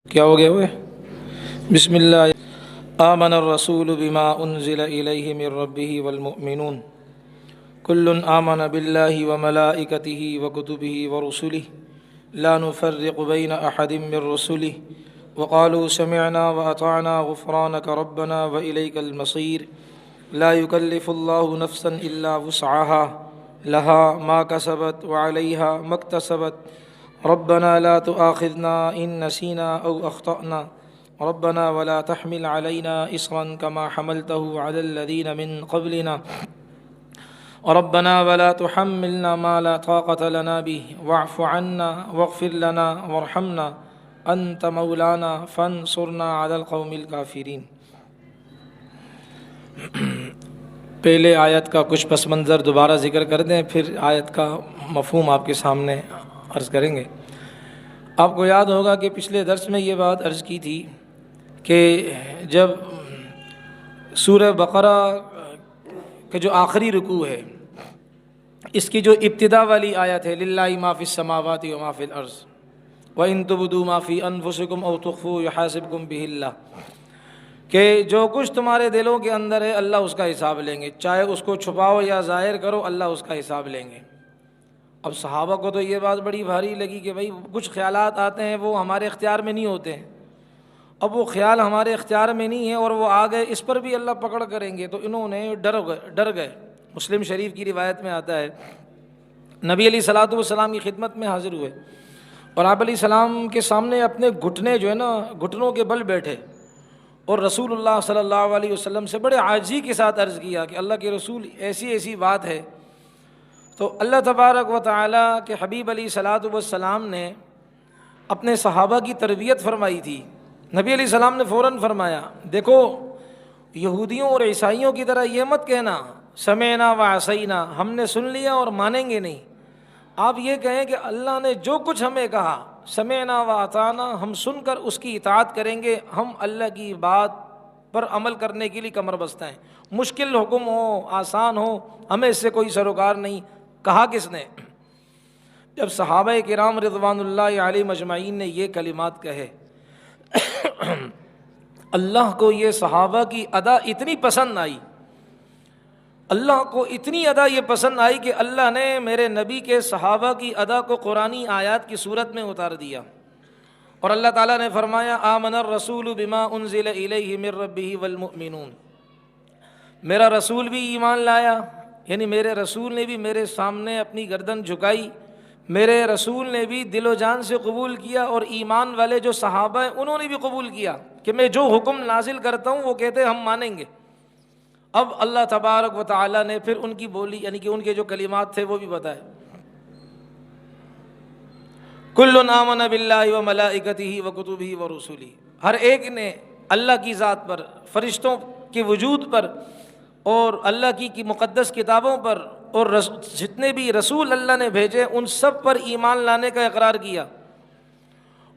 کیا ہو گیا ہوئے؟ بسم اللہ۔ آمن الرسول بما انزل الیہ من ربہ والمؤمنون کل آمن باللہ وملائکتہ وکتبہ ورسلہ لا نفرق بین احد من رسلہ وقالوا سمعنا واطعنا غفرانک ربنا والیک المصیر لا یکلف اللہ نفسا الا وسعها لها ما کسبت وعلیہا ما اکتسبت ربنا لا تؤاخذنا إن نسينا أو أخطأنا ربنا ولا تحمل علينا إصرا كما حملته على الذين من قبلنا ربنا ولا تحملنا ما لا طاقة لنا به واعف عنا واغفر لنا وارحمنا أنت مولانا فانصرنا على القوم الكافرين۔ پہلے آیت کا کچھ پس منظر دوبارہ ذکر کر دیں، پھر آیت کا مفہوم آپ کے سامنے عرض کریں گے۔ آپ کو یاد ہوگا کہ پچھلے درس میں یہ بات عرض کی تھی کہ جب سورہ بقرہ کا جو آخری رکوع ہے، اس کی جو ابتدا والی آیت ہے للہ ما فی السماوات و ما فی الارض وان تبدوا ما فی انفسکم او تخفوہ یحاسبکم بہ اللہ، کہ جو کچھ تمہارے دلوں کے اندر ہے اللہ اس کا حساب لیں گے، چاہے اس کو چھپاؤ یا ظاہر کرو اللہ اس کا حساب لیں گے۔ اب صحابہ کو تو یہ بات بڑی بھاری لگی کہ بھائی کچھ خیالات آتے ہیں وہ ہمارے اختیار میں نہیں ہوتے ہیں، اب وہ خیال ہمارے اختیار میں نہیں ہے اور وہ آ گئے، اس پر بھی اللہ پکڑ کریں گے، تو انہوں نے ڈر گئے۔ مسلم شریف کی روایت میں آتا ہے نبی علیہ الصلوۃ والسلام کی خدمت میں حاضر ہوئے اور آپ علیہ السلام کے سامنے اپنے گھٹنے جو ہے نا گھٹنوں کے بل بیٹھے اور رسول اللہ صلی اللہ علیہ وسلم سے بڑے عاجزی کے ساتھ عرض کیا کہ اللہ کے رسول ایسی بات ہے۔ تو اللہ تبارک و تعالیٰ کے حبیب علیہ الصلوۃ والسلام نے اپنے صحابہ کی تربیت فرمائی تھی۔ نبی علیہ السلام نے فوراً فرمایا دیکھو یہودیوں اور عیسائیوں کی طرح یہ مت کہنا سمعنا وعصینا، ہم نے سن لیا اور مانیں گے نہیں، آپ یہ کہیں کہ اللہ نے جو کچھ ہمیں کہا سمعنا واطعنا، ہم سن کر اس کی اطاعت کریں گے، ہم اللہ کی بات پر عمل کرنے کے لیے کمر بستہ ہیں، مشکل حکم ہو آسان ہو ہمیں اس سے کوئی سروکار نہیں۔ کہا کس نے؟ جب صحابہ کرام رضوان اللہ علیہم اجمعین نے یہ کلمات کہے، اللہ کو یہ صحابہ کی ادا اتنی پسند آئی، اللہ کو اتنی ادا یہ پسند آئی کہ اللہ نے میرے نبی کے صحابہ کی ادا کو قرآنی آیات کی صورت میں اتار دیا، اور اللہ تعالیٰ نے فرمایا آمن الرسول بما انزل الیہ من ربہ والمؤمنون، میرا رسول بھی ایمان لایا، یعنی میرے رسول نے بھی میرے سامنے اپنی گردن جھکائی، میرے رسول نے بھی دل و جان سے قبول کیا، اور ایمان والے جو صحابہ ہیں انہوں نے بھی قبول کیا کہ میں جو حکم نازل کرتا ہوں وہ کہتے ہیں ہم مانیں گے۔ اب اللہ تبارک و تعالیٰ نے پھر ان کی بولی یعنی کہ ان کے جو کلمات تھے وہ بھی بتائے، کل آمن باللہ وملائکتہ وکتبہ ورسلہ، ہر ایک نے اللہ کی ذات پر، فرشتوں کے وجود پر اور اللہ کی مقدس کتابوں پر اور جتنے بھی رسول اللہ نے بھیجے ان سب پر ایمان لانے کا اقرار کیا،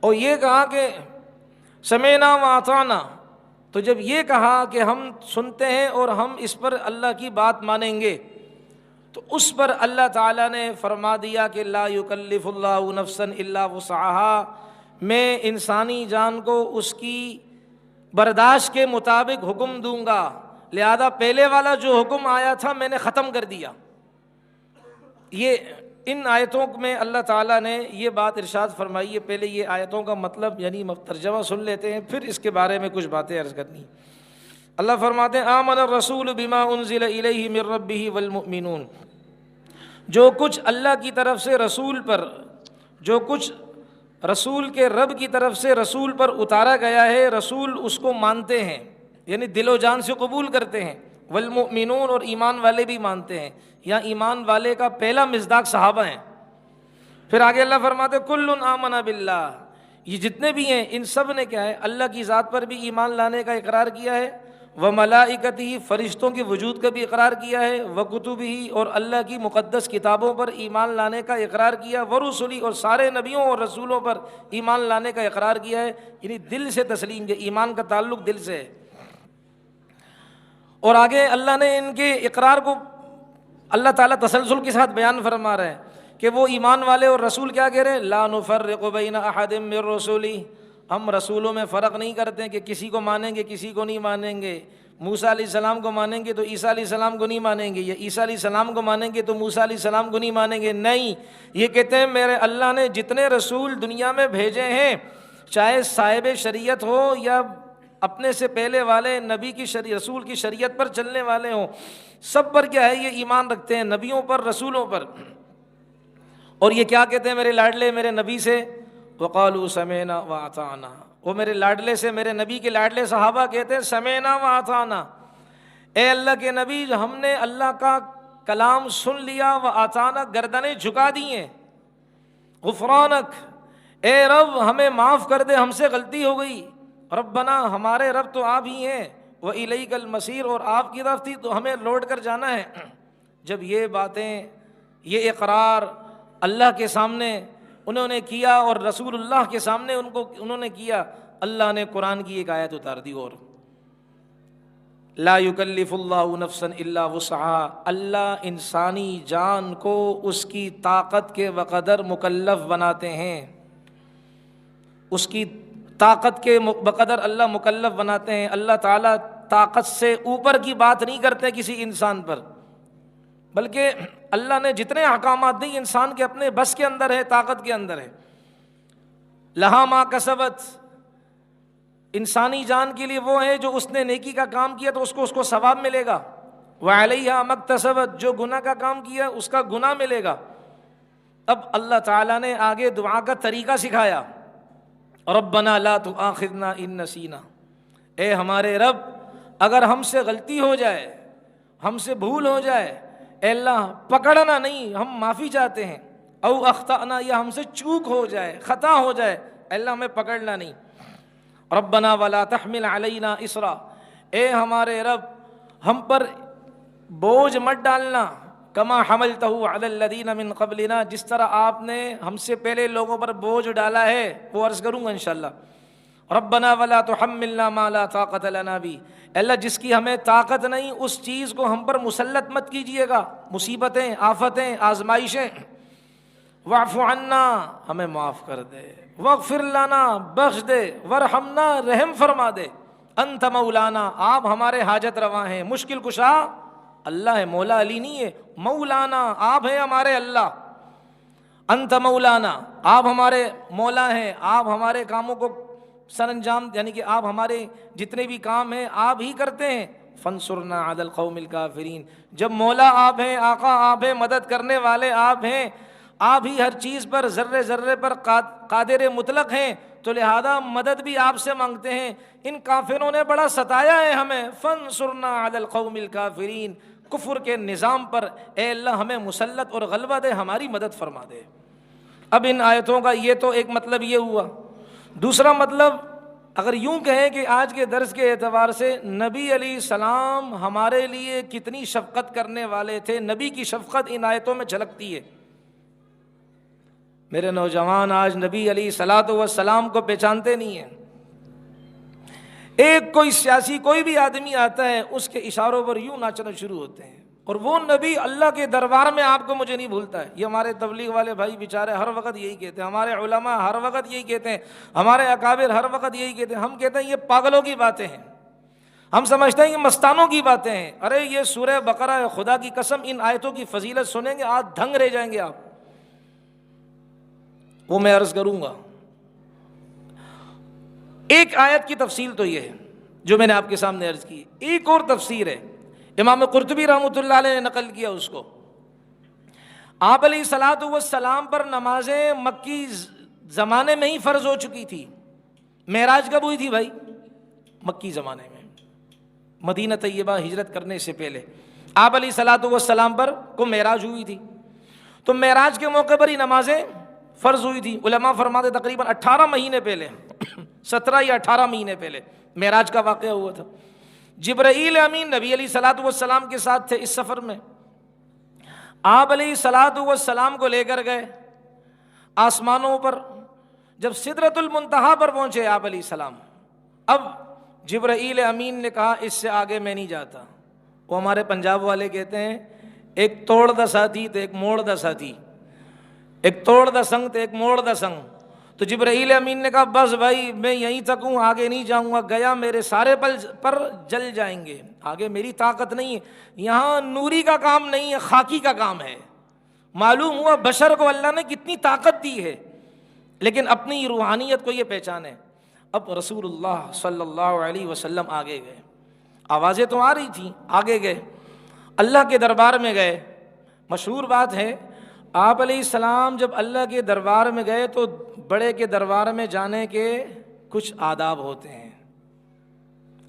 اور یہ کہا کہ سمعنا واطعنا، تو جب یہ کہا کہ ہم سنتے ہیں اور ہم اس پر اللہ کی بات مانیں گے، تو اس پر اللہ تعالیٰ نے فرما دیا کہ لا یکلف اللہ نفسا الا وسعها، میں انسانی جان کو اس کی برداشت کے مطابق حکم دوں گا، لہذا پہلے والا جو حکم آیا تھا میں نے ختم کر دیا۔ یہ ان آیتوں میں اللہ تعالیٰ نے یہ بات ارشاد فرمائی ہے۔ پہلے یہ آیتوں کا مطلب یعنی ترجمہ سن لیتے ہیں، پھر اس کے بارے میں کچھ باتیں عرض کرنی۔ اللہ فرماتے ہیں آمن الرسول بما انزل الیہ من ربہ والمؤمنون، جو کچھ اللہ کی طرف سے رسول پر، جو کچھ رسول کے رب کی طرف سے رسول پر اتارا گیا ہے رسول اس کو مانتے ہیں، یعنی دل و جان سے قبول کرتے ہیں، والمؤمنون اور ایمان والے بھی مانتے ہیں، یا ایمان والے کا پہلا مصداق صحابہ ہیں۔ پھر آگے اللہ فرماتے کل آمن باللہ، یہ جتنے بھی ہیں ان سب نے کیا ہے اللہ کی ذات پر بھی ایمان لانے کا اقرار کیا ہے، وملائکتہ، فرشتوں کے وجود کا بھی اقرار کیا ہے، وکتبہ، اور اللہ کی مقدس کتابوں پر ایمان لانے کا اقرار کیا، ورسلہ، اور سارے نبیوں اور رسولوں پر ایمان لانے کا اقرار کیا ہے، یعنی دل سے تسلیم کیا، ایمان کا تعلق دل سے ہے۔ اور آگے اللہ نے ان کے اقرار کو اللہ تعالیٰ تسلسل کے ساتھ بیان فرما رہے ہیں کہ وہ ایمان والے اور رسول کیا کہہ رہے ہیں، لا نفرق بین احد من رسلہ، ہم رسولوں میں فرق نہیں کرتے کہ کسی کو مانیں گے کسی کو نہیں مانیں گے، موسیٰ علیہ السلام کو مانیں گے تو عیسیٰ علیہ السلام کو نہیں مانیں گے، یا عیسیٰ علیہ السلام کو مانیں گے تو موسیٰ علیہ السلام کو نہیں مانیں گے، نہیں، یہ کہتے ہیں میرے اللہ نے جتنے رسول دنیا میں بھیجے ہیں، چاہے صاحب شریعت ہو یا اپنے سے پہلے والے نبی کی رسول کی شریعت پر چلنے والے ہوں، سب پر کیا ہے، یہ ایمان رکھتے ہیں، نبیوں پر، رسولوں پر۔ اور یہ کیا کہتے ہیں میرے لاڈلے میرے نبی سے، وقالوا سمعنا واطعنا، وہ میرے لاڈلے سے، میرے نبی کے لاڈلے صحابہ کہتے ہیں سمعنا واطعنا، اے اللہ کے نبی ہم نے اللہ کا کلام سن لیا، واطعنا گردنیں جھکا دی ہیں، غفرانک اے رب ہمیں معاف کر دے، ہم سے غلطی ہو گئی، ربنا ہمارے رب تو آپ ہی ہیں، وإلیک المصیر اور آپ کی طرف تھی تو ہمیں لوٹ کر جانا ہے۔ جب یہ باتیں، یہ اقرار اللہ کے سامنے انہوں نے کیا اور رسول اللہ کے سامنے انہوں نے کیا، اللہ نے قرآن کی ایک آیت اتار دی، اور لا یکلف اللہ نفسا الا وسعها، اللہ انسانی جان کو اس کی طاقت کے بقدر مکلف بناتے ہیں، اس کی طاقت کے بقدر اللہ مکلف بناتے ہیں۔ اللہ تعالیٰ طاقت سے اوپر کی بات نہیں کرتے کسی انسان پر، بلکہ اللہ نے جتنے احکامات دی انسان کے اپنے بس کے اندر ہے، طاقت کے اندر ہے۔ لہا ما کسبت، انسانی جان کے لیے وہ ہے جو اس نے نیکی کا کام کیا تو اس کو ثواب ملے گا، وعلیہا مکتسبت، جو گناہ کا کام کیا اس کا گناہ ملے گا۔ اب اللہ تعالیٰ نے آگے دعا کا طریقہ سکھایا، ربنا لا تؤاخذنا ان نسینا، اے ہمارے رب اگر ہم سے غلطی ہو جائے، ہم سے بھول ہو جائے، اے اللہ پکڑنا نہیں، ہم معافی چاہتے ہیں، او اخطأنا، یا ہم سے چوک ہو جائے، خطا ہو جائے، اے اللہ ہمیں پکڑنا نہیں، ربنا ولا تحمل علینا اسرا، اے ہمارے رب ہم پر بوجھ مت ڈالنا، کما حملتہ علی الذین من قبلنا، جس طرح آپ نے ہم سے پہلے لوگوں پر بوجھ ڈالا ہے، وہ عرض کروں گا انشاءاللہ۔ ربنا ولا تحملنا ما لا طاقت لنا بھی، اللہ جس کی ہمیں طاقت نہیں اس چیز کو ہم پر مسلط مت کیجیے گا، مصیبتیں، آفتیں، آزمائشیں۔ واعف عنا، ہمیں معاف کر دے، واغفر لنا، بخش دے، ورحمنا، رحم فرما دے، انت مولانا، آپ ہمارے حاجت رواں ہیں، مشکل کشا اللہ ہے، مولا علی نہیں ہے، مولانا آپ ہیں ہمارے اللہ، انت مولانا آپ ہمارے مولا ہیں، آپ ہمارے کاموں کو سر انجام، یعنی کہ آپ ہمارے جتنے بھی کام ہیں آپ ہی کرتے ہیں، فانصرنا علی القوم الکافرین، جب مولا آپ ہیں، آقا آپ ہیں، مدد کرنے والے آپ ہیں، آپ ہی ہر چیز پر ذرے ذرے پر قادر مطلق ہیں، تو لہذا مدد بھی آپ سے مانگتے ہیں۔ ان کافروں نے بڑا ستایا ہے ہمیں، فانصرنا علی القوم الکافرین، کفر کے نظام پر اے اللہ ہمیں مسلط اور غلبہ دے، ہماری مدد فرما دے۔ اب ان آیتوں کا یہ تو ایک مطلب یہ ہوا، دوسرا مطلب اگر یوں کہیں کہ آج کے درس کے اعتبار سے نبی علیہ السلام ہمارے لیے کتنی شفقت کرنے والے تھے، نبی کی شفقت ان آیتوں میں جھلکتی ہے۔ میرے نوجوان آج نبی علیہ الصلوۃ والسلام کو پہچانتے نہیں ہیں، ایک کوئی سیاسی کوئی بھی آدمی آتا ہے اس کے اشاروں پر یوں ناچنا شروع ہوتے ہیں، اور وہ نبی اللہ کے دربار میں آپ کو مجھے نہیں بھولتا ہے۔ یہ ہمارے تبلیغ والے بھائی بیچارے ہر وقت یہی کہتے ہیں، ہمارے علماء ہر وقت یہی کہتے ہیں، ہمارے اکابر ہر وقت یہی کہتے ہیں، ہم کہتے ہیں یہ پاگلوں کی باتیں ہیں، ہم سمجھتے ہیں یہ مستانوں کی باتیں ہیں۔ ارے یہ سورہ بقرہ ہے، خدا کی قسم ان آیتوں کی فضیلت سنیں گے آج دھنگ رہ جائیں گے آپ، وہ میں عرض کروں گا۔ ایک آیت کی تفصیل تو یہ ہے جو میں نے آپ کے سامنے عرض کی، ایک اور تفسیر ہے، امام قرطبی رحمۃ اللہ علیہ نے نقل کیا اس کو۔ آپ علیہ الصلوۃ والسلام پر نمازیں مکی زمانے میں ہی فرض ہو چکی تھی۔ معراج کب ہوئی تھی بھائی؟ مکی زمانے میں، مدینہ طیبہ ہجرت کرنے سے پہلے آپ علیہ الصلوۃ والسلام پر کو معراج ہوئی تھی، تو معراج کے موقع پر ہی نمازیں فرض ہوئی تھی۔ علماء فرماتے تقریباً 18 مہینے پہلے، 17 یا 18 مہینے پہلے معراج کا واقعہ ہوا تھا۔ جبرائیل امین نبی علیہ الصلوۃ والسلام کے ساتھ تھے اس سفر میں، آپ علیہ الصلوۃ والسلام کو لے کر گئے آسمانوں پر، جب سدرۃ المنتہا پر پہنچے آپ علیہ السلام، اب جبرائیل امین نے کہا اس سے آگے میں نہیں جاتا۔ وہ ہمارے پنجاب والے کہتے ہیں ایک توڑ دا ساتھی تو ایک موڑ دا ساتھی، ایک توڑ دا سنگ تو ایک موڑ دا سنگ، تو جبرائیل امین نے کہا بس بھائی میں یہیں تک ہوں، آگے نہیں جاؤں گا، گیا میرے سارے پر جل جائیں گے، آگے میری طاقت نہیں ہے۔ یہاں نوری کا کام نہیں ہے، خاکی کا کام ہے۔ معلوم ہوا بشر کو اللہ نے کتنی طاقت دی ہے، لیکن اپنی روحانیت کو یہ پہچانے۔ اب رسول اللہ صلی اللہ علیہ وسلم آگے گئے، آوازیں تو آ رہی تھیں، آگے گئے، اللہ کے دربار میں گئے۔ مشہور بات ہے، آپ علیہ السلام جب اللہ کے دربار میں گئے تو بڑے کے دربار میں جانے کے کچھ آداب ہوتے ہیں۔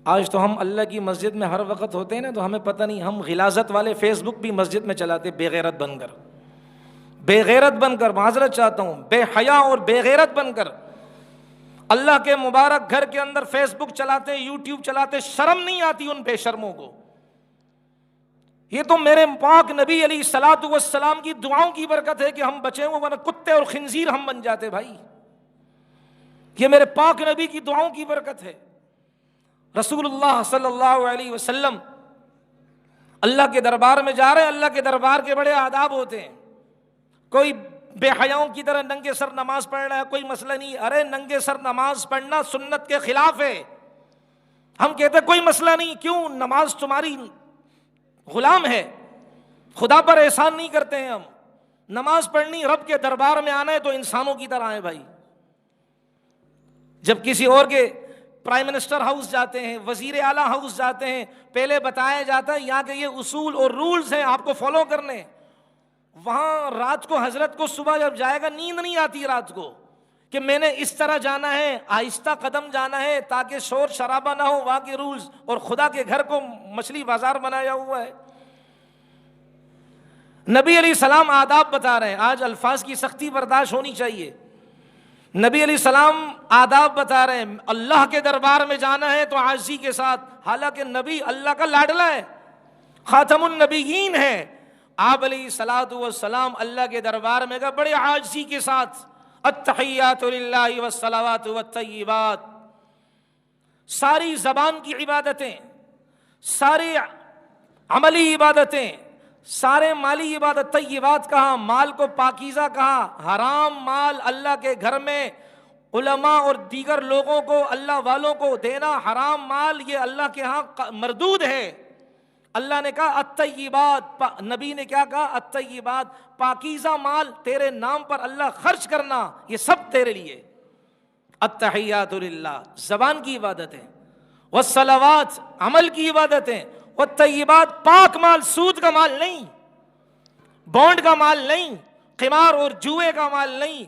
آج تو ہم اللہ کی مسجد میں ہر وقت ہوتے ہیں نا، تو ہمیں پتہ نہیں، ہم غلاظت والے فیس بک بھی مسجد میں چلاتے، بے غیرت بن کر، معذرت چاہتا ہوں، بے حیا اور بے غیرت بن کر اللہ کے مبارک گھر کے اندر فیس بک چلاتے، یوٹیوب چلاتے، شرم نہیں آتی ان بے شرموں کو؟ یہ تو میرے پاک نبی علیہ الصلوۃ والسلام کی دعاؤں کی برکت ہے کہ ہم بچے ہوئے، ورنہ کتے اور خنزیر ہم بن جاتے بھائی۔ یہ میرے پاک نبی کی دعاؤں کی برکت ہے۔ رسول اللہ صلی اللہ علیہ وسلم اللہ کے دربار میں جا رہے ہیں، اللہ کے دربار کے بڑے آداب ہوتے ہیں۔ کوئی بے حیاؤں کی طرح ننگے سر نماز پڑھ رہا ہے، کوئی مسئلہ نہیں، ارے ننگے سر نماز پڑھنا سنت کے خلاف ہے۔ ہم کہتے ہیں کوئی مسئلہ نہیں، کیوں؟ نماز تمہاری غلام ہے، خدا پر احسان نہیں کرتے ہیں ہم۔ نماز پڑھنی، رب کے دربار میں آنا ہے تو انسانوں کی طرح آئے بھائی۔ جب کسی اور کے پرائم منسٹر ہاؤس جاتے ہیں، وزیر اعلیٰ ہاؤس جاتے ہیں، پہلے بتایا جاتا ہے یہاں کے یہ اصول اور رولز ہیں، آپ کو فالو کرنے۔ وہاں رات کو حضرت کو صبح جب جائے گا نیند نہیں آتی رات کو، کہ میں نے اس طرح جانا ہے، آہستہ قدم جانا ہے تاکہ شور شرابہ نہ ہو، وہاں کے رولز، اور خدا کے گھر کو مچھلی بازار بنایا ہوا ہے۔ نبی علیہ السلام آداب بتا رہے ہیں، آج الفاظ کی سختی برداشت ہونی چاہیے۔ نبی علیہ السلام آداب بتا رہے ہیں، اللہ کے دربار میں جانا ہے تو عاجزی کے ساتھ، حالانکہ نبی اللہ کا لاڈلا ہے، خاتم النبیین ہے۔ آپ علیہ الصلوۃ والسلام اللہ کے دربار میں گئے بڑے عاجزی کے ساتھ، التحیات للہ والصلوات والطیبات، ساری زبان کی عبادتیں، ساری عملی عبادتیں، سارے مالی عبادت، طیبات کہا، مال کو پاکیزہ کہا، حرام مال اللہ کے گھر میں علماء اور دیگر لوگوں کو، اللہ والوں کو دینا حرام مال، یہ اللہ کے ہاں مردود ہے۔ اللہ نے کہا الطیبات، نبی نے کیا کہا؟ الطیبات، پاکیزہ مال تیرے نام پر اللہ خرچ کرنا، یہ سب تیرے لیے۔ التحیات للہ، زبان کی عبادت ہے، والصلوات، عمل کی عبادت ہے، والطیبات، پاک مال، سود کا مال نہیں، بونڈ کا مال نہیں، قمار اور جوئے کا مال نہیں۔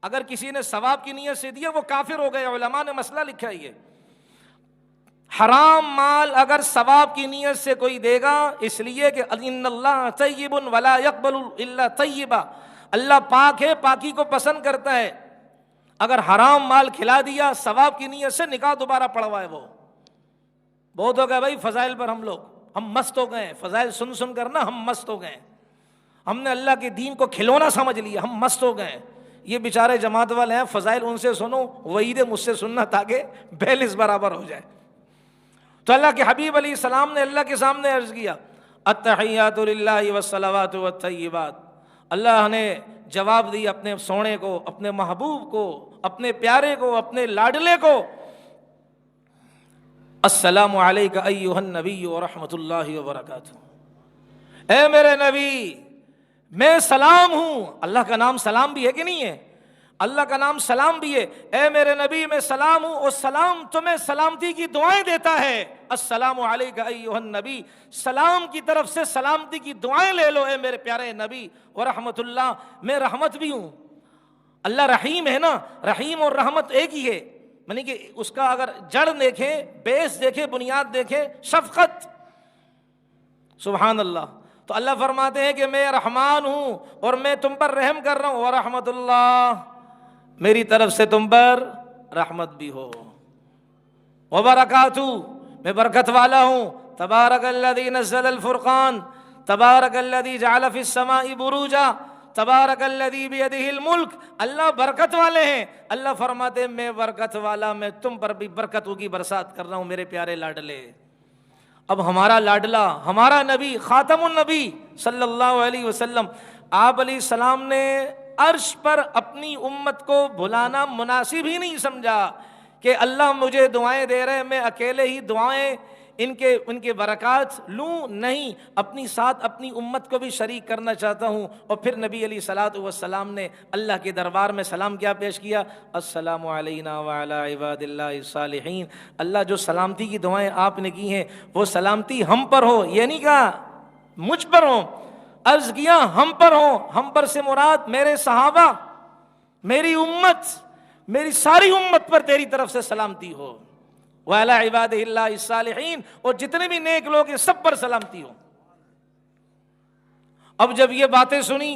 اگر کسی نے ثواب کی نیت سے دیا وہ کافر ہو گئے، علماء نے مسئلہ لکھا ہے یہ۔ حرام مال اگر ثواب کی نیت سے کوئی دے گا، اس لیے کہ ان اللہ طیب ولا یقبل الا طیبا، اللہ پاک ہے، پاکی کو پسند کرتا ہے۔ اگر حرام مال کھلا دیا ثواب کی نیت سے، نکاح دوبارہ پڑھوائے۔ وہ بہت ہو گئے بھائی فضائل پر، ہم مست ہو گئے، فضائل سن سن کر نا ہم مست ہو گئے، ہم نے اللہ کے دین کو کھلونا سمجھ لیا، ہم مست ہو گئے۔ یہ بیچارے جماعت والے ہیں، فضائل ان سے سنو، وعید مجھ سے سننا تاکہ بیلنس برابر ہو جائے۔ تو اللہ کے حبیب علیہ السلام نے اللہ کے سامنے عرض کیا التحیات للہ والصلوات والطیبات۔ اللہ نے جواب دی اپنے سونے کو، اپنے محبوب کو، اپنے پیارے کو، اپنے لاڈلے کو، السلام علیک ایھا النبی ورحمۃ اللہ وبرکاتہ۔ اے میرے نبی میں سلام ہوں۔ اللہ کا نام سلام بھی ہے کہ نہیں ہے؟ اللہ کا نام سلام بھی ہے۔ اے میرے نبی میں سلام ہوں، اور سلام تمہیں سلامتی کی دعائیں دیتا ہے۔ السلام علیک ایھا النبی، سلام کی طرف سے سلامتی کی دعائیں لے لو اے میرے پیارے نبی، ورحمۃ اللہ، میں رحمت بھی ہوں۔ اللہ رحیم ہے نا، رحیم اور رحمت ایک ہی ہے، یعنی کہ اس کا اگر جڑ دیکھیں، بیس دیکھیں، بنیاد دیکھیں، شفقت، سبحان اللہ۔ تو اللہ فرماتے ہیں کہ میں رحمان ہوں اور میں تم پر رحم کر رہا ہوں، ورحمۃ اللہ، میری طرف سے تم پر رحمت بھی ہو، وبرکاتہ، میں برکت والا ہوں۔ تبارک الذی نزل الفرقان، تبارک الذی جعل فی السماء بروجا، تبارک الذی بیدہ الملک، اللہ برکت والے ہیں۔ اللہ فرماتے ہیں میں برکت والا، میں تم پر بھی برکتوں کی برسات کر رہا ہوں میرے پیارے لاڈلے۔ اب ہمارا لاڈلا، ہمارا نبی، خاتم النبی صلی اللہ علیہ وسلم، آپ علیہ السلام نے عرش پر اپنی امت کو بھلانا مناسب ہی نہیں سمجھا کہ اللہ مجھے دعائیں دے رہے ہیں، میں اکیلے ہی دعائیں ان کے برکات لوں، نہیں، اپنی ساتھ اپنی امت کو بھی شریک کرنا چاہتا ہوں۔ اور پھر نبی علیہ الصلوۃ والسلام نے اللہ کے دربار میں سلام کیا پیش کیا؟ السلام علینا وعلی عباد اللہ الصالحین۔ اللہ جو سلامتی کی دعائیں آپ نے کی ہیں وہ سلامتی ہم پر ہو، یہ نہیں کہا مجھ پر ہو، عرض کیا ہم پر ہو۔ ہم پر سے مراد میرے صحابہ، میری امت، میری ساری امت پر تیری طرف سے سلامتی ہو۔ وعلی عبادہ اللہ الصالحین، اور جتنے بھی نیک لوگ ہیں سب پر سلامتی ہو۔ اب جب یہ باتیں سنی،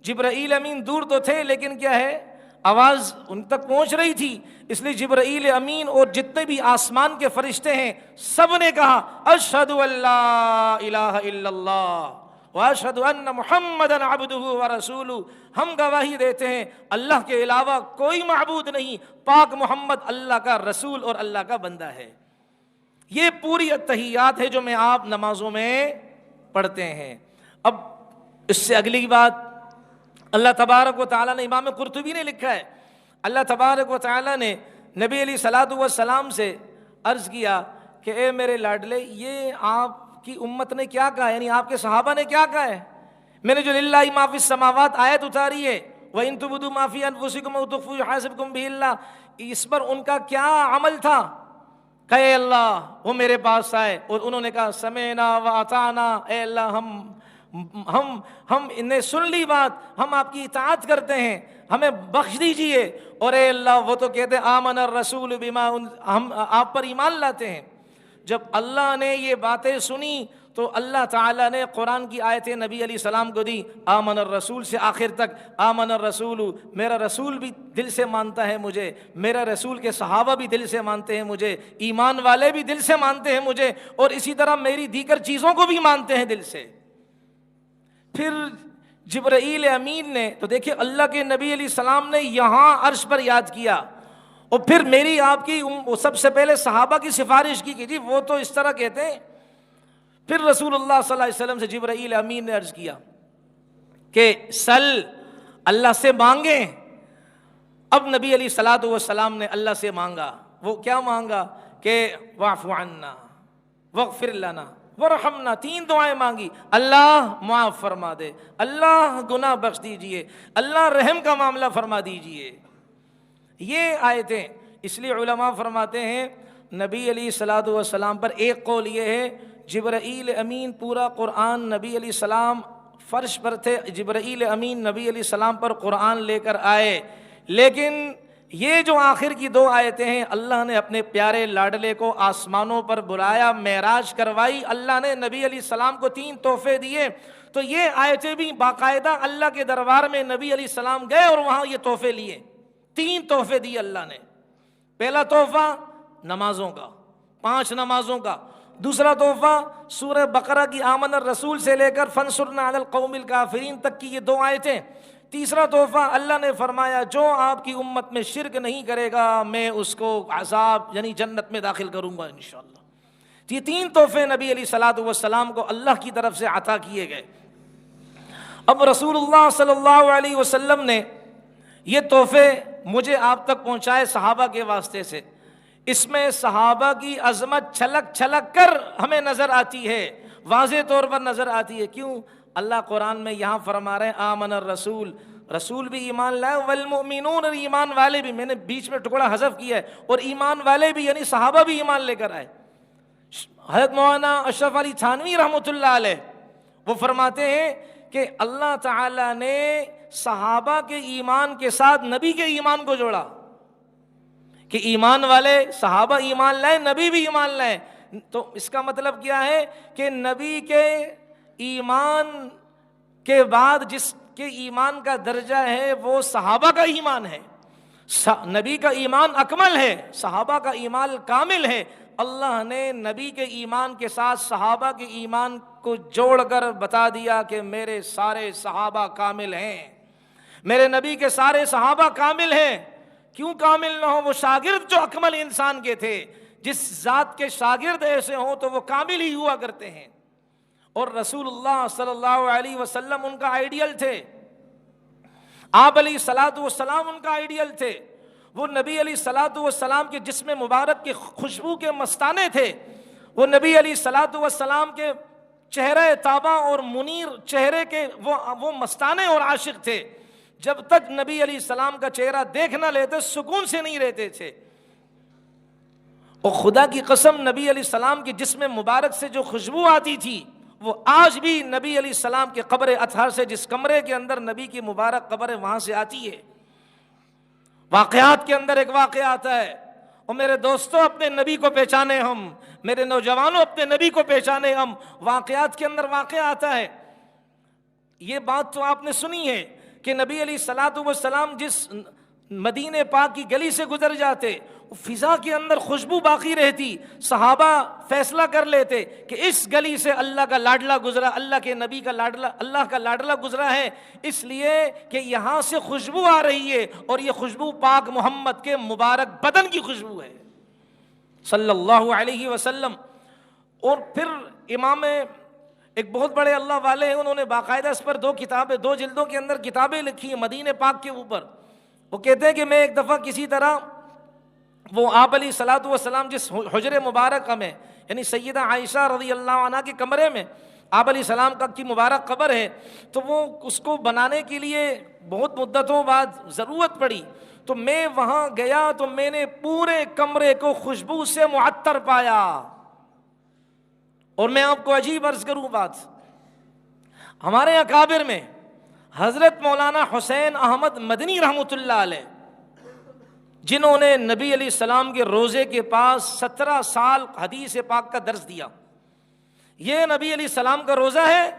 جبرائیل امین دور تو تھے لیکن کیا ہے، آواز ان تک پہنچ رہی تھی، اس لیے جبرائیل امین اور جتنے بھی آسمان کے فرشتے ہیں سب نے کہا اشہد ان لا الہ الا اللہ واشہد ان محمدًا عبدہ ورسولہ، ہم گواہی دیتے ہیں اللہ کے علاوہ کوئی معبود نہیں، پاک محمد اللہ کا رسول اور اللہ کا بندہ ہے۔ یہ پوری التحیات ہے جو میں آپ نمازوں میں پڑھتے ہیں۔ اب اس سے اگلی بات اللہ تبارک و تعالیٰ نے، امام قرطبی نے لکھا ہے، اللہ تبارک و تعالیٰ نے نبی علیہ الصلوۃ والسلام سے عرض کیا کہ اے میرے لاڈلے، یہ آپ کی امت نے کیا کہا، یعنی آپ کے صحابہ نے کیا کہا ہے؟ میں نے جو للہ ما فی السماوات آیت اتاری ہے، وَإِن تُبْدُوا مَا فِي أَنفُسِكُمْ أَوْ تُخْفُوهُ يُحَاسِبْكُم بِهِ اللَّهُ، اس پر ان کا کیا عمل تھا؟ کہ اے اللہ، وہ میرے پاس آئے اور انہوں نے کہا سمعنا وَأَطَعْنَا، اے اللہ ہم انہیں سن لی بات، ہم آپ کی اطاعت کرتے ہیں، ہمیں بخش دیجئے۔ اور اے اللہ وہ تو کہتے آمن الرسول بما، ہم آپ پر ایمان لاتے ہیں۔ جب اللہ نے یہ باتیں سنی تو اللہ تعالیٰ نے قرآن کی آیتیں نبی علیہ السلام کو دی، آمن الرسول سے آخر تک، آمن الرسول، میرا رسول بھی دل سے مانتا ہے مجھے، میرا رسول کے صحابہ بھی دل سے مانتے ہیں مجھے، ایمان والے بھی دل سے مانتے ہیں مجھے، اور اسی طرح میری دیگر چیزوں کو بھی مانتے ہیں دل سے۔ پھر جبرائیل امین نے تو دیکھیں اللہ کے نبی علیہ السلام نے یہاں عرش پر یاد کیا، اور پھر میری آپ کی سب سے پہلے صحابہ کی سفارش کی کہ جی وہ تو اس طرح کہتے ہیں۔ پھر رسول اللہ صلی اللہ علیہ وسلم سے جبرائیل امین نے عرض کیا کہ سل، اللہ سے مانگیں۔ اب نبی علیہ الصلوۃ والسلام نے اللہ سے مانگا، وہ کیا مانگا کہ واعف عنا واغفر لنا ورحمنا، تین دعائیں مانگی، اللہ معاف فرما دے، اللہ گناہ بخش دیجئے، اللہ رحم کا معاملہ فرما دیجئے۔ یہ آیتیں، اس لیے علماء فرماتے ہیں نبی علیہ الصلوۃ والسلام پر ایک قول یہ ہے، جبرائیل امین پورا قرآن، نبی علیہ السلام فرش پر تھے، جبرائیل امین نبی علیہ السلام پر قرآن لے کر آئے، لیکن یہ جو آخر کی دو آیتیں ہیں، اللہ نے اپنے پیارے لاڈلے کو آسمانوں پر بلایا، معراج کروائی، اللہ نے نبی علیہ السلام کو تین تحفے دیے، تو یہ آیتیں بھی باقاعدہ اللہ کے دربار میں نبی علیہ السلام گئے اور وہاں یہ تحفے لیے، تین تحفے دیے اللہ نے۔ پہلا تحفہ نمازوں کا، 5 نمازوں کا، دوسرا تحفہ سورہ بقرہ کی آمن الرسول سے لے کر فانصرنا علی القوم الکافرین تک کی یہ 2 آیتیں، تیسرا تحفہ اللہ نے فرمایا جو آپ کی امت میں شرک نہیں کرے گا میں اس کو عذاب یعنی جنت میں داخل کروں گا انشاءاللہ۔ یہ 3 تحفے نبی علیہ الصلوۃ والسلام کو اللہ کی طرف سے عطا کیے گئے۔ اب رسول اللہ صلی اللہ علیہ وسلم نے یہ تحفے مجھے آپ تک پہنچائے صحابہ کے واسطے سے، اس میں صحابہ کی عظمت چھلک چھلک کر ہمیں نظر آتی ہے، واضح طور پر نظر آتی ہے۔ کیوں؟ اللہ قرآن میں یہاں فرما رہے ہیں آمن الرسول، رسول بھی ایمان لائے، والمؤمنون، ایمان والے بھی، میں نے بیچ میں ٹکڑا حذف کیا ہے، اور ایمان والے بھی یعنی صحابہ بھی ایمان لے کر آئے۔ حضرت مولانا اشرف علی تھانوی رحمۃ اللہ علیہ وہ فرماتے ہیں کہ اللہ تعالیٰ نے صحابہ کے ایمان کے ساتھ نبی کے ایمان کو جوڑا، کہ ایمان والے صحابہ ایمان لائے، نبی بھی ایمان لائے، تو اس کا مطلب کیا ہے کہ نبی کے ایمان کے بعد جس کے ایمان کا درجہ ہے وہ صحابہ کا ایمان ہے، نبی کا ایمان اکمل ہے، صحابہ کا ایمان کامل ہے۔ اللہ نے نبی کے ایمان کے ساتھ صحابہ کے ایمان کو جوڑ کر بتا دیا کہ میرے سارے صحابہ کامل ہیں، میرے نبی کے سارے صحابہ کامل ہیں۔ کیوں کامل نہ ہو؟ وہ شاگرد جو اکمل انسان کے تھے، جس ذات کے شاگرد ایسے ہوں تو وہ کامل ہی ہوا کرتے ہیں، اور رسول اللہ صلی اللہ علیہ وسلم ان کا آئیڈیل تھے۔ آپ علیہ الصلوۃ والسلام ان کا آئیڈیل تھے، وہ نبی علیہ الصلوۃ والسلام کے جسم مبارک کی خوشبو کے مستانے تھے، وہ نبی علیہ الصلوۃ والسلام کے چہرہ طابہ اور منیر چہرے کے وہ مستانے اور عاشق تھے، جب تک نبی علیہ السلام کا چہرہ دیکھ نہ لیتے سکون سے نہیں رہتے تھے۔ اور خدا کی قسم نبی علیہ السلام کے جسم مبارک سے جو خوشبو آتی تھی وہ آج بھی نبی علیہ السلام کے قبر اطہر سے، جس کمرے کے اندر نبی کی مبارک قبر ہے وہاں سے آتی ہے۔ واقعات کے اندر ایک واقعہ آتا ہے، اور میرے دوستوں اپنے نبی کو پہچانے ہم، میرے نوجوانوں اپنے نبی کو پہچانے ہم، واقعات کے اندر واقعہ آتا ہے۔ یہ بات تو آپ نے سنی ہے کہ نبی علیہ الصلوۃ والسلام جس مدینے پاک کی گلی سے گزر جاتے فضا کے اندر خوشبو باقی رہتی، صحابہ فیصلہ کر لیتے کہ اس گلی سے اللہ کا لاڈلا گزرا، اللہ کے نبی کا لاڈلا، اللہ کا لاڈلا گزرا ہے، اس لیے کہ یہاں سے خوشبو آ رہی ہے، اور یہ خوشبو پاک محمد کے مبارک بدن کی خوشبو ہے صلی اللہ علیہ وسلم۔ اور پھر امام ایک بہت بڑے اللہ والے ہیں، انہوں نے باقاعدہ اس پر 2 کتابیں 2 جلدوں کے اندر کتابیں لکھی ہیں مدینے پاک کے اوپر۔ وہ کہتے ہیں کہ میں ایک دفعہ کسی طرح وہ آپ علیہ الصلوۃ والسلام جس حجر مبارک میں، یعنی سیدہ عائشہ رضی اللہ عنہ کے کمرے میں آپ علیہ السلام کی مبارک قبر ہے، تو وہ اس کو بنانے کے لیے بہت مدتوں بعد ضرورت پڑی، تو میں وہاں گیا تو میں نے پورے کمرے کو خوشبو سے معطر پایا۔ اور میں آپ کو عجیب عرض کروں بات، ہمارے اکابر میں حضرت مولانا حسین احمد مدنی رحمۃ اللہ علیہ، جنہوں نے نبی علیہ السلام کے روزے کے پاس 17 سال حدیث پاک کا درس دیا، یہ نبی علیہ السلام کا روزہ ہے،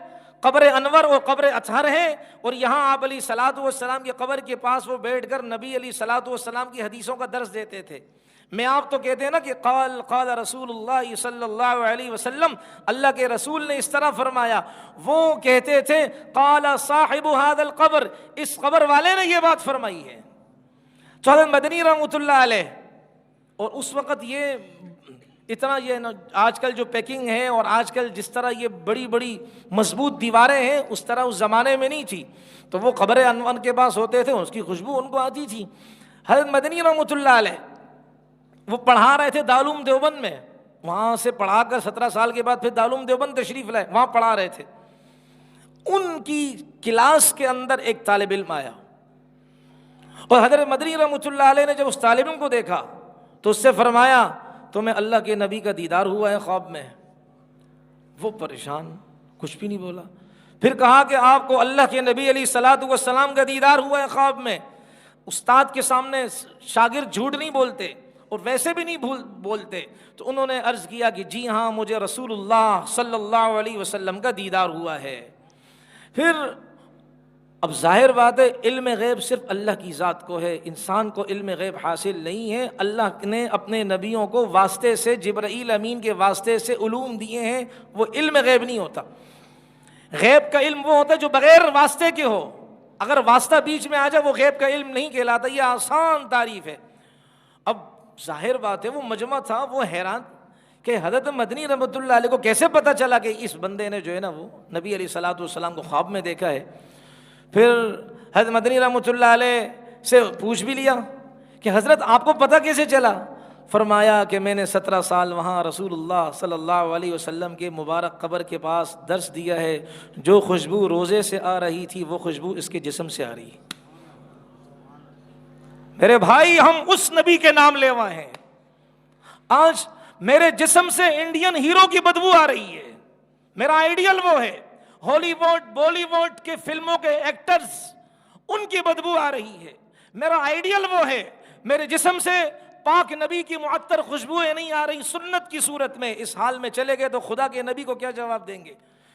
قبر انور اور قبر اطہر ہے، اور یہاں آپ علیہ الصلوۃ والسلام کی قبر کے پاس وہ بیٹھ کر نبی علیہ الصلوۃ والسلام کی حدیثوں کا درس دیتے تھے۔ میں آپ تو کہتے ہیں نا کہ قال رسول اللہ صلی اللہ علیہ وسلم، اللہ کے رسول نے اس طرح فرمایا، وہ کہتے تھے قال صاحب هذا القبر، اس قبر والے نے یہ بات فرمائی ہے۔ تو حضرت مدنی رحمۃ اللہ علیہ، اور اس وقت یہ اتنا یہ آج کل جو پیکنگ ہے اور آج کل جس طرح یہ بڑی بڑی مضبوط دیواریں ہیں اس طرح اس زمانے میں نہیں تھی، تو وہ قبر انور کے پاس ہوتے تھے، اس کی خوشبو ان کو آتی تھی۔ حضرت مدنی رحمۃ اللہ علیہ وہ پڑھا رہے تھے دارالعلوم دیوبند میں، وہاں سے پڑھا کر 17 سال کے بعد پھر دارالعلوم دیوبند تشریف لائے، وہاں پڑھا رہے تھے۔ ان کی کلاس کے اندر ایک طالب علم آیا، اور حضرت مدنی رحمۃ اللہ علیہ نے جب اس طالب علم کو دیکھا تو اس سے فرمایا تمہیں اللہ کے نبی کا دیدار ہوا ہے خواب میں؟ وہ پریشان، کچھ بھی نہیں بولا۔ پھر کہا کہ آپ کو اللہ کے نبی علیہ الصلوۃ والسلام کا دیدار ہوا ہے خواب میں؟ استاد کے سامنے شاگرد جھوٹ نہیں بولتے اور ویسے بھی نہیں بولتے، تو انہوں نے عرض کیا کہ جی ہاں مجھے رسول اللہ صلی اللہ علیہ وسلم کا دیدار ہوا ہے۔ پھر اب ظاہر بات ہے علم غیب صرف اللہ کی ذات کو ہے، انسان کو علم غیب حاصل نہیں ہے۔ اللہ نے اپنے نبیوں کو واسطے سے، جبرائیل امین کے واسطے سے علوم دیے ہیں، وہ علم غیب نہیں ہوتا۔ غیب کا علم وہ ہوتا ہے جو بغیر واسطے کے ہو، اگر واسطہ بیچ میں آ جائے وہ غیب کا علم نہیں کہلاتا، یہ آسان تعریف ہے۔ اب ظاہر بات ہے وہ مجمع تھا، وہ حیران کہ حضرت مدنی رحمۃ اللہ علیہ کو کیسے پتہ چلا کہ اس بندے نے جو ہے نا وہ نبی علیہ الصلوۃ والسلام کو خواب میں دیکھا ہے۔ پھر حضرت مدنی رحمۃ اللہ علیہ سے پوچھ بھی لیا کہ حضرت آپ کو پتہ کیسے چلا؟ فرمایا کہ میں نے 17 سال وہاں رسول اللہ صلی اللہ علیہ وسلم کے مبارک قبر کے پاس درس دیا ہے، جو خوشبو روزے سے آ رہی تھی وہ خوشبو اس کے جسم سے آ رہی ہے۔ میرے بھائی ہم اس نبی کے نام لیوا ہیں، آج میرے جسم سے انڈین ہیرو کی بدبو آ رہی ہے، میرا آئیڈیل وہ ہے، ہالی ووڈ بالی ووڈ کے فلموں کے ایکٹرز ان کی بدبو آ رہی ہے، میرا آئیڈیل وہ ہے، میرے جسم سے پاک نبی کی معطر خوشبوئیں نہیں آ رہی سنت کی صورت میں۔ اس حال میں چلے گئے تو خدا کے نبی کو کیا جواب دیں گے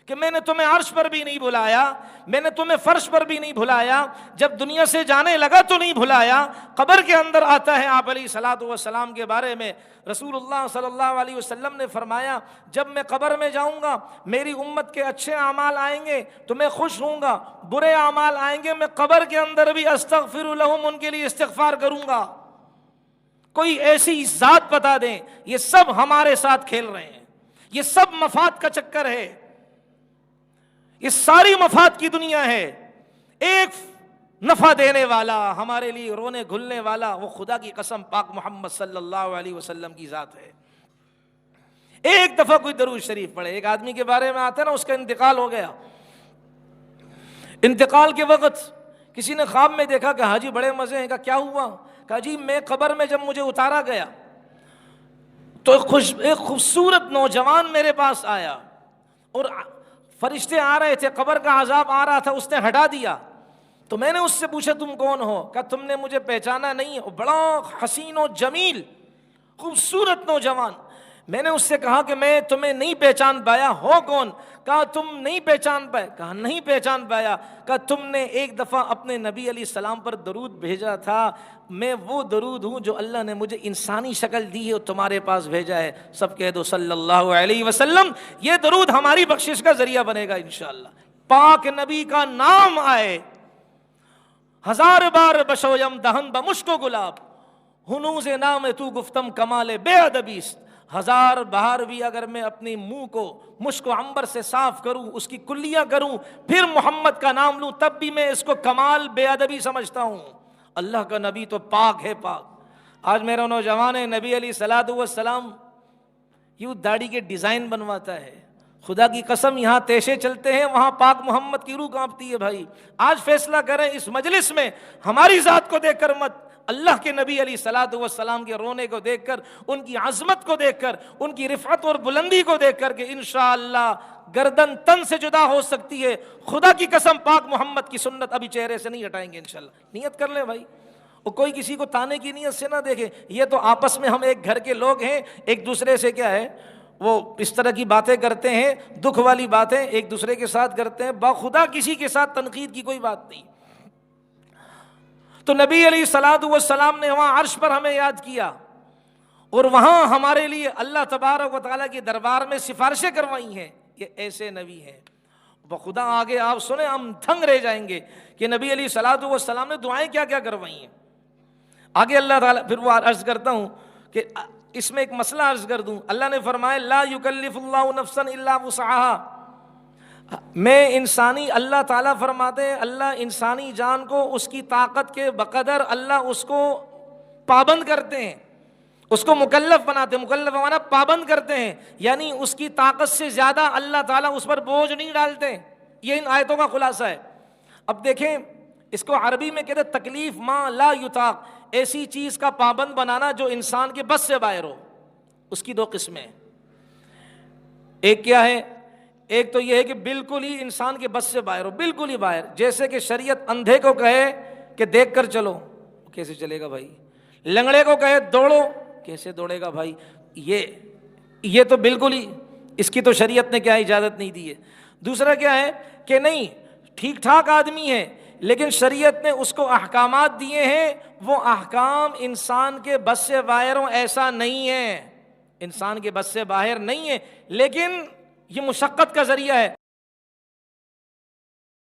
کہ میں نے تمہیں عرش پر بھی نہیں بھلایا، میں نے تمہیں فرش پر بھی نہیں بھلایا، جب دنیا سے جانے لگا تو نہیں بھلایا۔ قبر کے اندر آتا ہے آپ علیہ الصلوۃ والسلام کے بارے میں، رسول اللہ صلی اللہ علیہ وسلم نے فرمایا جب میں قبر میں جاؤں گا میری امت کے اچھے اعمال آئیں گے تو میں خوش ہوں گا، برے اعمال آئیں گے میں قبر کے اندر بھی استغفر لہم، ان کے لیے استغفار کروں گا۔ کوئی ایسی ذات بتا دیں، یہ سب ہمارے ساتھ کھیل رہے ہیں، یہ سب مفاد کا چکر ہے، یہ ساری مفاد کی دنیا ہے۔ ایک نفع دینے والا، ہمارے لیے رونے گھلنے والا، وہ خدا کی قسم پاک محمد صلی اللہ علیہ وسلم کی ذات ہے۔ ایک دفعہ کوئی درود شریف پڑھے۔ ایک آدمی کے بارے میں آتا ہے نا، اس کا انتقال ہو گیا، انتقال کے وقت کسی نے خواب میں دیکھا کہ حاجی بڑے مزے ہیں۔ کہا کیا ہوا؟ کہا جی میں قبر میں جب مجھے اتارا گیا تو ایک خوبصورت نوجوان میرے پاس آیا، اور فرشتے آ رہے تھے، قبر کا عذاب آ رہا تھا، اس نے ہٹا دیا۔ تو میں نے اس سے پوچھا تم کون ہو؟ کہا تم نے مجھے پہچانا نہیں ہے، بڑا حسین و جمیل خوبصورت نوجوان۔ میں نے اس سے کہا کہ میں تمہیں نہیں پہچان پایا، ہو کون؟ کہا تم نہیں پہچان پائے؟ کہا نہیں پہچان پایا۔ کہا تم نے ایک دفعہ اپنے نبی علیہ السلام پر درود بھیجا تھا، میں وہ درود ہوں جو اللہ نے مجھے انسانی شکل دی ہے اور تمہارے پاس بھیجا ہے۔ سب کہہ دو صلی اللہ علیہ وسلم۔ یہ درود ہماری بخشش کا ذریعہ بنے گا انشاءاللہ۔ پاک نبی کا نام آئے، ہزار بار بشویم دہن بمشک و گلاب، ہنوز نام تو گفتم کمال بے ادبیست۔ ہزار بار بھی اگر میں اپنی منہ کو مشک و عنبر سے صاف کروں، اس کی کلیاں کروں، پھر محمد کا نام لوں، تب بھی میں اس کو کمال بے ادبی سمجھتا ہوں۔ اللہ کا نبی تو پاک ہے پاک۔ آج میرا نوجوان ہے، نبی علیہ الصلوۃ والسلام یوں داڑھی کے ڈیزائن بنواتا ہے، خدا کی قسم یہاں تیشے چلتے ہیں، وہاں پاک محمد کی روح کانپتی ہے۔ بھائی آج فیصلہ کریں اس مجلس میں، ہماری ذات کو دیکھ کر مت، اللہ کے نبی علیہ الصلوۃ والسلام کے رونے کو دیکھ کر، ان کی عظمت کو دیکھ کر، ان کی رفعت اور بلندی کو دیکھ کر کہ انشاءاللہ گردن تن سے جدا ہو سکتی ہے۔ خدا کی قسم پاک محمد کی سنت ابھی چہرے سے نہیں ہٹائیں گے انشاءاللہ۔ نیت کر لیں بھائی، اور کوئی کسی کو تانے کی نیت سے نہ دیکھے۔ یہ تو آپس میں ہم ایک گھر کے لوگ ہیں، ایک دوسرے سے کیا ہے وہ اس طرح کی باتیں کرتے ہیں، دکھ والی باتیں ایک دوسرے کے ساتھ کرتے ہیں، باخدا کسی کے ساتھ تنقید کی کوئی بات نہیں۔ تو نبی علیہ الصلوۃ والسلام نے وہاں عرش پر ہمیں یاد کیا، اور وہاں ہمارے لیے اللہ تبارک و تعالیٰ کے دربار میں سفارشیں کروائی ہیں۔ یہ ایسے نبی ہیں، بخدا آگے آپ سنیں ہم دھنگ رہ جائیں گے کہ نبی علیہ الصلوۃ والسلام نے دعائیں کیا کیا کروائی ہیں۔ آگے اللہ تعالیٰ، پھر وہ عرض کرتا ہوں کہ اس میں ایک مسئلہ عرض کر دوں۔ اللہ نے فرمایا لا یکلف اللہ نفسا الا وسعها۔ میں انسانی، اللہ تعالیٰ فرماتے ہیں اللہ انسانی جان کو اس کی طاقت کے بقدر اللہ اس کو پابند کرتے ہیں، اس کو مکلف بناتے ہیں۔ مکلف بنانا پابند کرتے ہیں، یعنی اس کی طاقت سے زیادہ اللہ تعالیٰ اس پر بوجھ نہیں ڈالتے۔ یہ ان آیتوں کا خلاصہ ہے۔ اب دیکھیں اس کو عربی میں کہتے ہیں تکلیف ما لا یطاق، ایسی چیز کا پابند بنانا جو انسان کے بس سے باہر ہو۔ اس کی دو قسمیں ہیں، ایک کیا ہے؟ ایک تو یہ ہے کہ بالکل ہی انسان کے بس سے باہر ہو، بالکل ہی باہر، جیسے کہ شریعت اندھے کو کہے کہ دیکھ کر چلو، کیسے چلے گا بھائی؟ لنگڑے کو کہے دوڑو، کیسے دوڑے گا بھائی؟ یہ تو بالکل ہی، اس کی تو شریعت نے کیا اجازت نہیں دی ہے۔ دوسرا کیا ہے کہ نہیں ٹھیک ٹھاک آدمی ہے لیکن شریعت نے اس کو احکامات دیے ہیں، وہ احکام انسان کے بس سے باہر ہوں، ایسا نہیں ہے، انسان کے بس سے باہر نہیں ہے، لیکن یہ مشقت کا ذریعہ ہے۔